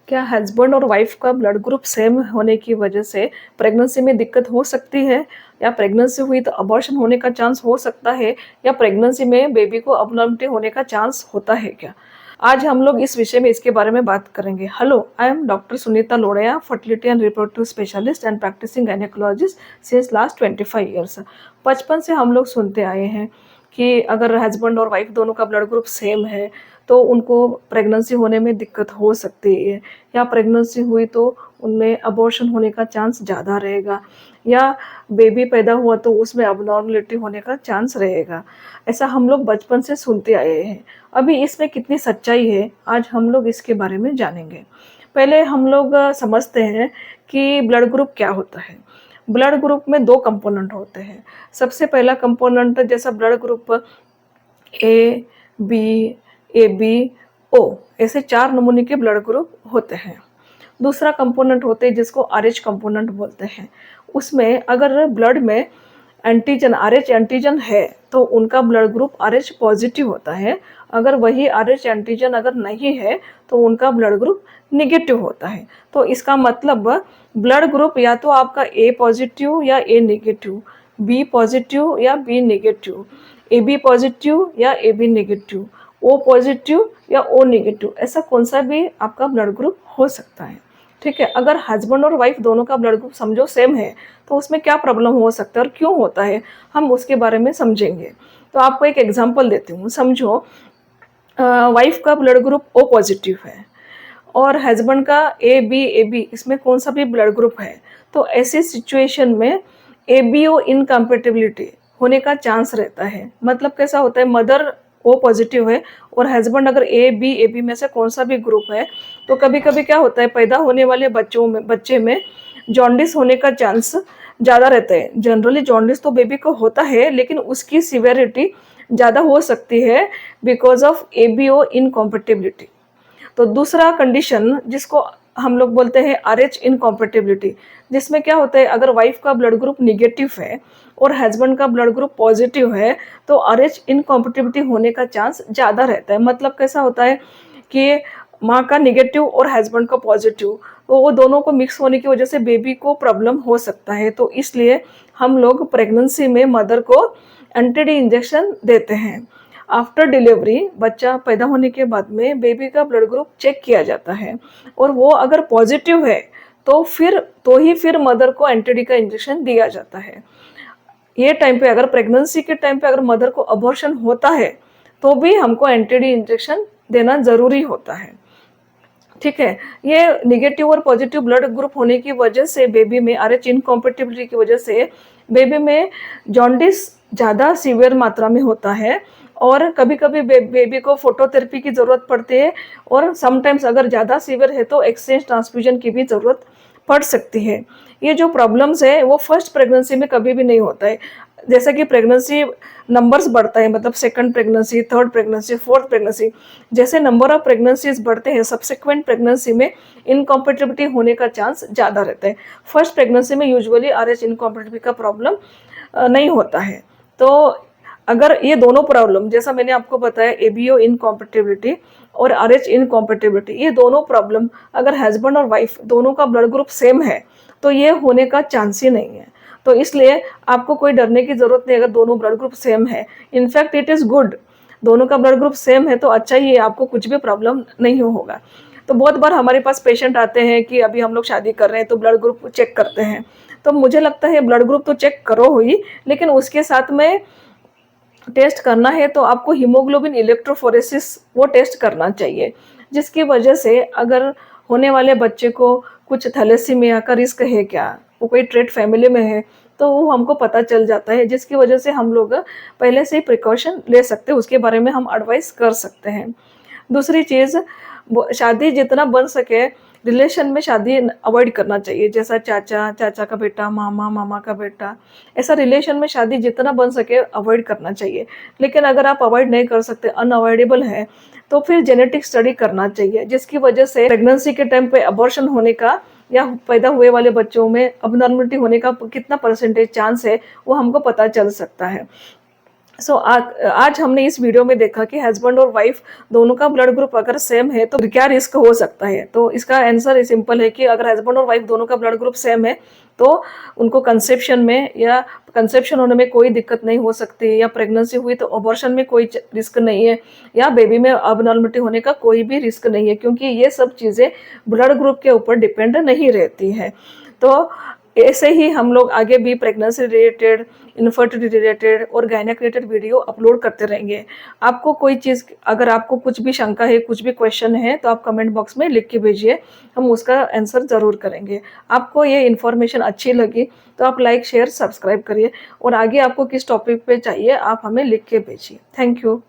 क्या हस्बैंड और वाइफ का ब्लड ग्रुप सेम होने की वजह से प्रेगनेंसी में दिक्कत हो सकती है? या प्रेगनेंसी हुई तो अबॉर्शन होने का चांस हो सकता है? या प्रेगनेंसी में बेबी को अबनॉर्मलिटी होने का चांस होता है क्या? आज हम लोग इस विषय में इसके बारे में बात करेंगे। Hello, I am doctor Sunita Lodhaya, fertility and reproductive specialist and practising gynaecologist since last 25 years. बचपन से हम लोग सुनते आए हैं कि अगर हस्बैंड और वाइफ दोनों का ब्लड ग्रुप सेम है तो उनको प्रेगनेंसी होने में दिक्कत हो सकती है, या प्रेगनेंसी हुई तो उनमें अबॉर्शन होने का चांस ज़्यादा रहेगा, या बेबी पैदा हुआ तो उसमें अबनॉर्मलिटी होने का चांस रहेगा। ऐसा हम लोग बचपन से सुनते आए हैं। अभी इसमें कितनी सच्चाई है, आज हम लोग इसके बारे में जानेंगे। पहले हम लोग समझते हैं कि ब्लड ग्रुप क्या होता है। ब्लड ग्रुप में दो कंपोनेंट होते हैं। सबसे पहला कंपोनेंट जैसा blood group A B A B O, ऐसे 4 नमूने के ब्लड ग्रुप होते हैं। दूसरा कंपोनेंट होते हैं जिसको आरएच कंपोनेंट बोलते हैं। उसमें अगर ब्लड में एंटीजन आरएच एंटीजन है तो उनका ब्लड ग्रुप आरएच पॉजिटिव होता है। अगर वही आरएच एंटीजन अगर नहीं है तो उनका ब्लड ग्रुप निगेटिव होता है। तो इसका मतलब ब्लड ग्रुप या तो आपका ए पॉजिटिव या ए नेगेटिव, बी पॉजिटिव या B negative, A B positive या A B negative, O positive या ओ नेगेटिव, ऐसा कौन सा भी आपका ब्लड ग्रुप हो सकता है। ठीक है, अगर हस्बैंड और वाइफ दोनों का ब्लड ग्रुप समझो सेम है तो उसमें क्या प्रॉब्लम हो सकता है और क्यों होता है, हम उसके बारे में समझेंगे। तो आपको एक एग्जांपल देती हूँ। समझो वाइफ का ब्लड ग्रुप ओ पॉजिटिव है और हस्बैंड का ए बी इसमें कौन सा भी ब्लड ग्रुप है, तो ऐसी सिचुएशन में ए बी ओ इनकम्पेटिबिलिटी होने का चांस रहता है। मतलब कैसा होता है, मदर ओ पॉजिटिव है और हस्बैंड अगर ए बी में से कौन सा भी ग्रुप है, तो कभी कभी क्या होता है, पैदा होने वाले बच्चे में जॉन्डिस होने का चांस ज़्यादा रहता है। जनरली जॉन्डिस तो बेबी को होता है लेकिन उसकी सिवेरिटी ज़्यादा हो सकती है because of A B O incompatibility. तो दूसरा कंडीशन जिसको हम लोग बोलते हैं आर एच इनकॉम्पेटिबिलिटी, जिसमें क्या होता है, अगर वाइफ का ब्लड ग्रुप निगेटिव है और हस्बैंड का ब्लड ग्रुप पॉजिटिव है तो आर एच इनकॉम्पेटिबिलिटी होने का चांस ज़्यादा रहता है। मतलब कैसा होता है कि माँ का निगेटिव और हस्बैंड का पॉजिटिव, तो वो दोनों को मिक्स होने की वजह से बेबी को प्रॉब्लम हो सकता है। तो इसलिए हम लोग प्रेगनेंसी में मदर को एंटी इंजेक्शन देते हैं। आफ्टर डिलीवरी बच्चा पैदा होने के बाद में बेबी का ब्लड ग्रुप चेक किया जाता है और वो अगर पॉजिटिव है तो ही फिर मदर को एंटी का इंजेक्शन दिया जाता है। ये टाइम पे अगर प्रेगनेंसी के टाइम पे अगर मदर को अबॉर्शन होता है तो भी हमको एंटी इंजेक्शन देना ज़रूरी होता है। ठीक है, ये निगेटिव और पॉजिटिव ब्लड ग्रुप होने की वजह से बेबी में आर एच इनकॉम्पेटिबिलिटी की वजह से बेबी में जॉन्डिस ज़्यादा सीवियर मात्रा में होता है और कभी कभी बेबी को फोटोथेरेपी की ज़रूरत पड़ती है और समटाइम्स अगर ज़्यादा सीवियर है तो एक्सचेंज ट्रांसफ्यूजन की भी ज़रूरत पड़ सकती है। ये जो प्रॉब्लम्स है वो फर्स्ट प्रेगनेंसी में कभी भी नहीं होता है। जैसा कि प्रेगनेंसी नंबर्स बढ़ता है, मतलब second pregnancy, third pregnancy, fourth pregnancy, जैसे नंबर ऑफ प्रेगनेंसीज बढ़ते हैं सब्सिक्वेंट प्रेगनेंसी में इनकॉम्पेटिबिलिटी होने का चांस ज़्यादा रहता है। फर्स्ट प्रेगनेंसी में यूजुअली आर एच इनकॉम्पेटिबिलिटी का प्रॉब्लम नहीं होता है। तो अगर ये दोनों प्रॉब्लम जैसा मैंने आपको बताया, एबीओ इनकॉम्पेटिबिलिटी और आर एच इनकॉम्पेटिबिलिटी, ये दोनों प्रॉब्लम अगर हस्बैंड और वाइफ दोनों का ब्लड ग्रुप सेम है तो ये होने का चांस ही नहीं है। तो इसलिए आपको कोई डरने की जरूरत नहीं अगर दोनों ब्लड ग्रुप सेम है। इनफैक्ट इट इज़ गुड, दोनों का ब्लड ग्रुप सेम है तो अच्छा ही है, आपको कुछ भी प्रॉब्लम नहीं होगा। तो बहुत बार हमारे पास पेशेंट आते हैं कि अभी हम लोग शादी कर रहे हैं तो ब्लड ग्रुप चेक करते हैं। तो मुझे लगता है ब्लड ग्रुप तो चेक करो ही, लेकिन उसके साथ में टेस्ट करना है तो आपको हीमोग्लोबिन इलेक्ट्रोफोरेसिस वो टेस्ट करना चाहिए, जिसकी वजह से अगर होने वाले बच्चे को कुछ थैलेसीमिया का रिस्क है क्या, वो कोई ट्रेट फैमिली में है, तो वो हमको पता चल जाता है, जिसकी वजह से हम लोग पहले से ही प्रिकॉशन ले सकते हैं, उसके बारे में हम एडवाइस कर सकते हैं। दूसरी चीज़, शादी जितना बन सके रिलेशन में शादी अवॉइड करना चाहिए, जैसा चाचा का बेटा, मामा का बेटा, ऐसा रिलेशन में शादी जितना बन सके अवॉइड करना चाहिए। लेकिन अगर आप अवॉइड नहीं कर सकते, अनअवॉइडेबल है, तो फिर जेनेटिक स्टडी करना चाहिए, जिसकी वजह से प्रेगनेंसी के टाइम पे अबॉर्शन होने का या पैदा हुए वाले बच्चों में अबनॉर्मलिटी होने का कितना परसेंटेज चांस है वो हमको पता चल सकता है। आज हमने इस वीडियो में देखा कि हस्बैंड और वाइफ दोनों का ब्लड ग्रुप अगर सेम है तो क्या रिस्क हो सकता है। तो इसका आंसर सिंपल है कि अगर हस्बैंड और वाइफ दोनों का ब्लड ग्रुप सेम है तो उनको कंसेप्शन में या कंसेप्शन होने में कोई दिक्कत नहीं हो सकती, या प्रेगनेंसी हुई तो अबॉर्शन में कोई रिस्क नहीं है, या बेबी में अबनॉर्मलिटी होने का कोई भी रिस्क नहीं है, क्योंकि ये सब चीज़ें ब्लड ग्रुप के ऊपर डिपेंड नहीं रहती है। तो ऐसे ही हम लोग आगे भी प्रेगनेंसी रिलेटेड, इनफर्टिलिटी रिलेटेड और गायनेक रिलेटेड वीडियो अपलोड करते रहेंगे। आपको कोई चीज़, अगर आपको कुछ भी शंका है, कुछ भी क्वेश्चन है, तो आप कमेंट बॉक्स में लिख के भेजिए, हम उसका आंसर ज़रूर करेंगे। आपको ये इन्फॉर्मेशन अच्छी लगी तो आप लाइक, शेयर, सब्सक्राइब करिए, और आगे आपको किस टॉपिक पे चाहिए आप हमें लिख के भेजिए। Thank you.